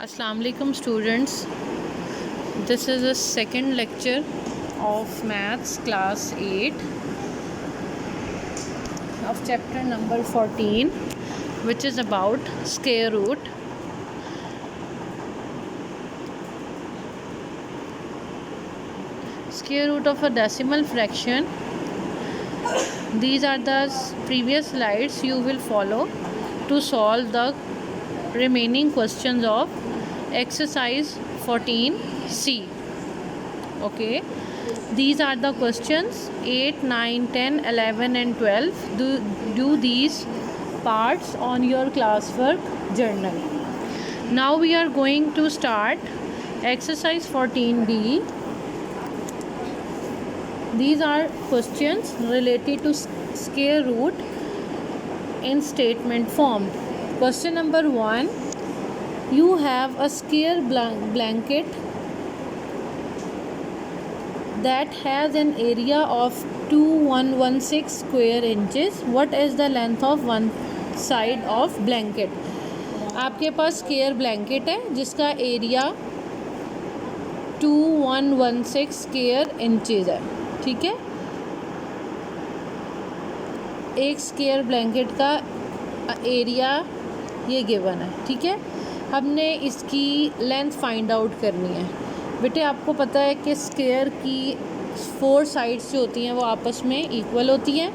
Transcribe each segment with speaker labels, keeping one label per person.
Speaker 1: Assalamu alaikum students. This is the second lecture of maths class 8 of chapter number 14, which is about square root. Square root of a decimal fraction. These are the previous slides you will follow to solve the remaining questions of exercise 14C. Okay, these are the questions 8, 9, 10, 11 and 12. Do these parts on your classwork journal. Now we are going to start exercise 14D. These are questions related to square root in statement form. Question number 1. You have a square blanket that has an area of 2116 square inches. What is the length of one side of blanket? आपके पास square blanket है जिसका area 2116 square inches है. ठीक है, एक square blanket का area ये given है. ठीक है, हमने इसकी लेंथ फाइंड आउट करनी है. बेटे आपको पता है कि स्क्वायर की 4 साइड्स जो होती हैं वो आपस में इक्वल होती हैं,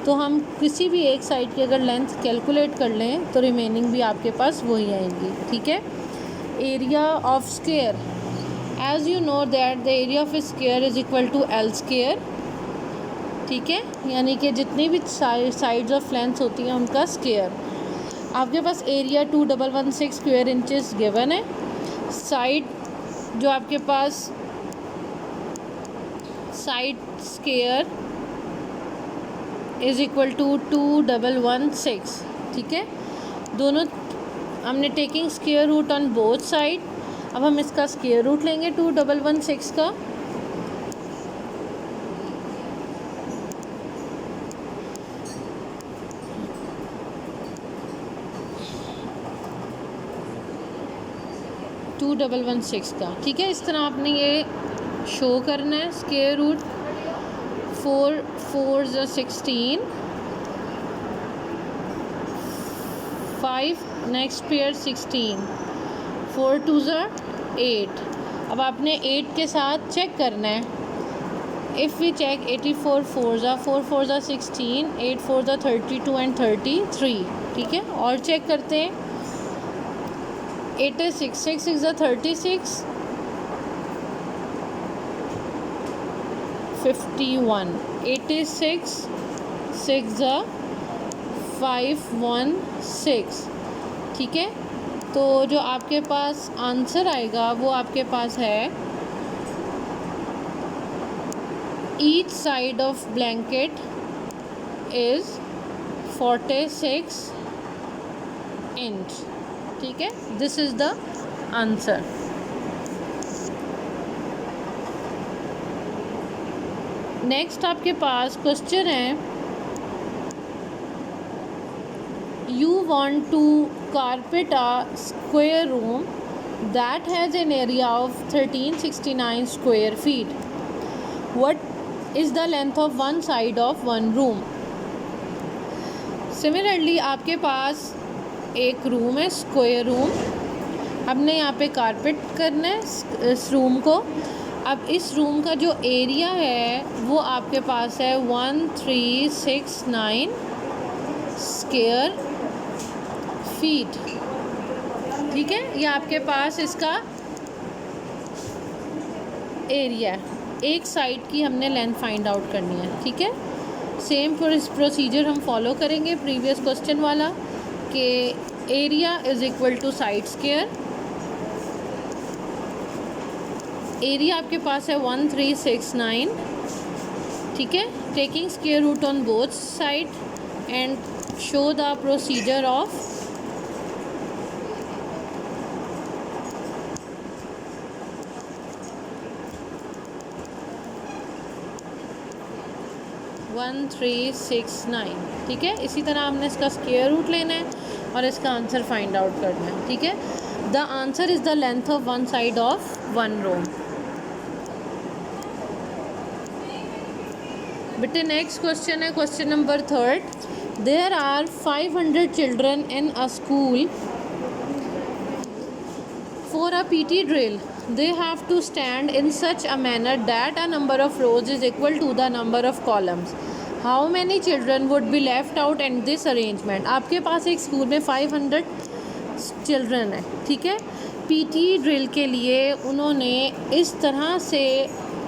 Speaker 1: तो हम किसी भी एक साइड की अगर लेंथ कैलकुलेट कर लें तो रिमेनिंग भी आपके पास वही आएंगी. ठीक है, area of square, as you know that the area of square is equal to L square. ठीक है, यानी कि जितनी भी साइड्स ऑफ लेंथ होती हैं उनका स्क्वायर. आपके पास एरिया 2116 स्क्वायर इंचेस गिवन है. साइड जो आपके पास side square is equal to 2116. ठीक है, दोनों हमने taking square root on both side. अब हम इसका स्क्वायर रूट लेंगे 2116 का. ठीक है, इस तरह आपने ये शो करना है. Square root 4 4 16, 5 next pair 16, 4 2 8. अब आपने 8 के साथ चेक करना है. If we check 84 4 4 16, 8 4 32 and 33. ठीक है, और चेक करते हैं. 86 6 6 36, 51. 86 6 516. ठीक है, तो जो आपके पास आंसर आएगा वो आपके पास है each side of blanket is 46 inch. ठीक है, this is the answer. Next आपके पास क्वेश्चन है. You want to carpet a square room that has an area of 1369 square feet. What is the length of one side of one room. Similarly आपके पास एक room है, square room. हमने यहाँ पे कारपेट करना है इस रूम को. अब इस रूम का जो एरिया है वो आपके पास है 1369 स्क्वायर फीट. ठीक है, ये आपके पास इसका एरिया है. एक साइड की हमने लेंथ फाइंड आउट करनी है. ठीक है, सेम प्रोसीजर हम फॉलो करेंगे प्रीवियस क्वेश्चन वाला कि area is equal to side square. Area आपके पास है 1369. ठीक है, taking square root on both side and show the procedure of one 1369. ठीक है, इसी तरह हमने इसका स्क्वायर रूट लेना है और इसका आंसर फाइंड आउट करना है. ठीक है, the answer is the length of one side of one row. बेटे नेक्स्ट क्वेश्चन है question number 3। There are 500 children in a school for a PT drill. They have to stand in such a manner that a number of rows is equal to the number of columns. How many children would be left out in this arrangement? आपके पास एक school में 500 children है, ठीक है। PT drill के लिए उन्होंने इस तरह से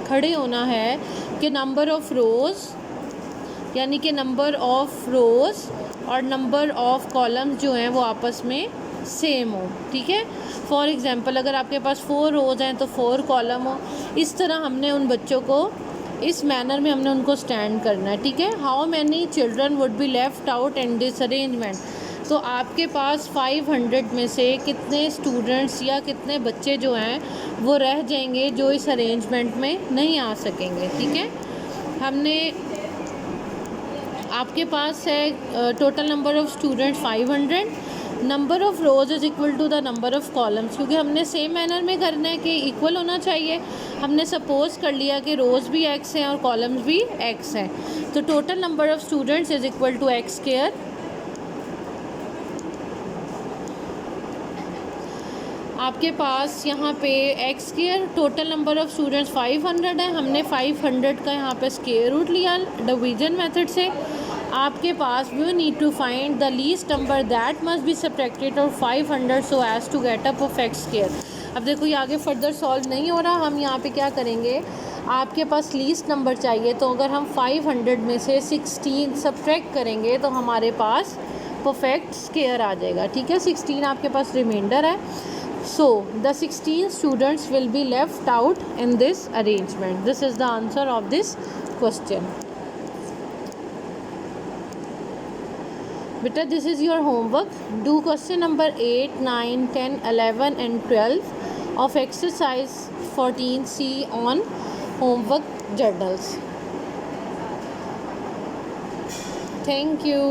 Speaker 1: खड़े होना है कि नंबर ऑफ़ रोज़ यानी कि नंबर ऑफ़ रोज़ और नंबर ऑफ़ कॉलम्स जो हैं वो आपस में सेम हो, ठीक है। फॉर एग्ज़ाम्पल अगर आपके पास 4 रोज़ हैं तो 4 कॉलम हो। इस तरह हमने उन बच्चों को इस मैनर में हमने उनको स्टैंड करना है, ठीक है। How many children would be left out in this arrangement. तो आपके पास 500 में से कितने स्टूडेंट्स या कितने बच्चे जो हैं वो रह जाएंगे जो इस अरेंजमेंट में नहीं आ सकेंगे, ठीक है। हमने आपके पास है total number of students 500, number of rows is equal to the number of columns, क्योंकि हमने सेम मैनर में करना है कि इक्वल होना चाहिए। हमने सपोज़ कर लिया कि रोज़ भी x हैं और कॉलम्स भी x हैं, तो total number of students is equal to x स्क्वायर। आपके पास यहाँ पे x square total number of students 500 है, हमने 500 का यहाँ पे स्क्वायर रूट लिया डिवीज़न मेथड से। आपके पास you need to find the least number that must be subtracted और 500 so as to get a perfect square. अब देखो ये आगे फर्दर सॉल्व नहीं हो रहा, हम यहाँ पे क्या करेंगे, आपके पास लीस्ट नंबर चाहिए, तो अगर हम 500 में से 16 सब्ट्रैक्ट करेंगे तो हमारे पास परफेक्ट स्क्वायर आ जाएगा, ठीक है। 16 आपके पास रिमाइंडर है। So the 16 students will be left out in this arrangement. This is the answer of this question. Beta, this is your homework. Do question number 8, 9, 10, 11 and 12 of exercise 14C on homework journals. Thank you.